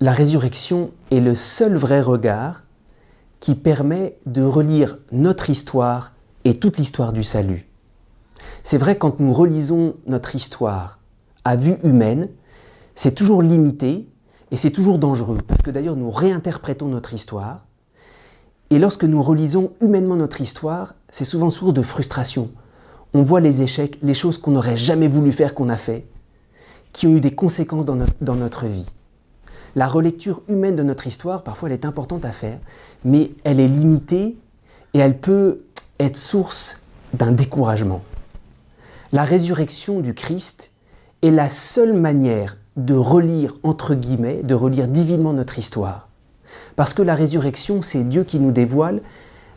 La résurrection est le seul vrai regard qui permet de relire notre histoire et toute l'histoire du salut. C'est vrai, quand nous relisons notre histoire à vue humaine, c'est toujours limité et c'est toujours dangereux, parce que d'ailleurs nous réinterprétons notre histoire, et lorsque nous relisons humainement notre histoire, c'est souvent source de frustration. On voit les échecs, les choses qu'on n'aurait jamais voulu faire qu'on a fait, qui ont eu des conséquences dans notre vie. La relecture humaine de notre histoire, parfois elle est importante à faire, mais elle est limitée et elle peut être source d'un découragement. La résurrection du Christ est la seule manière de relire, entre guillemets, de relire divinement notre histoire. Parce que la résurrection, c'est Dieu qui nous dévoile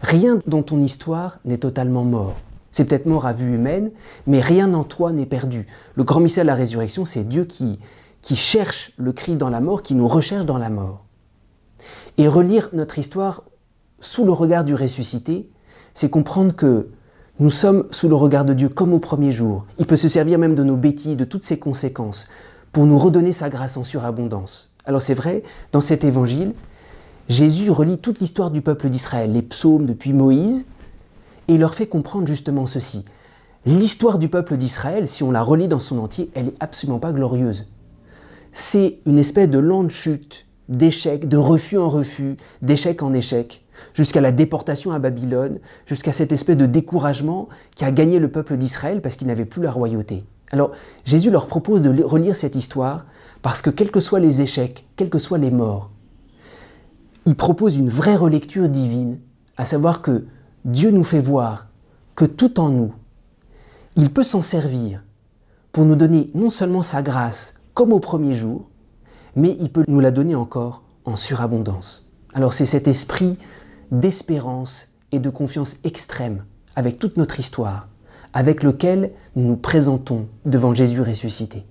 rien dans ton histoire n'est totalement mort. C'est peut-être mort à vue humaine, mais rien en toi n'est perdu. Le grand mystère de la résurrection, c'est Dieu qui cherche le Christ dans la mort, qui nous recherche dans la mort. Et relire notre histoire sous le regard du ressuscité, c'est comprendre que nous sommes sous le regard de Dieu comme au premier jour. Il peut se servir même de nos bêtises, de toutes ses conséquences, pour nous redonner sa grâce en surabondance. Alors c'est vrai, dans cet évangile, Jésus relie toute l'histoire du peuple d'Israël, les psaumes depuis Moïse, et il leur fait comprendre justement ceci. L'histoire du peuple d'Israël, si on la relit dans son entier, elle n'est absolument pas glorieuse. C'est une espèce de lente chute, d'échec, de refus en refus, d'échec en échec, jusqu'à la déportation à Babylone, jusqu'à cette espèce de découragement qui a gagné le peuple d'Israël parce qu'il n'avait plus la royauté. Alors Jésus leur propose de relire cette histoire parce que quels que soient les échecs, quels que soient les morts, il propose une vraie relecture divine, à savoir que Dieu nous fait voir que tout en nous, il peut s'en servir pour nous donner non seulement sa grâce comme au premier jour, mais il peut nous la donner encore en surabondance. Alors c'est cet esprit d'espérance et de confiance extrême avec toute notre histoire, avec lequel nous nous présentons devant Jésus ressuscité.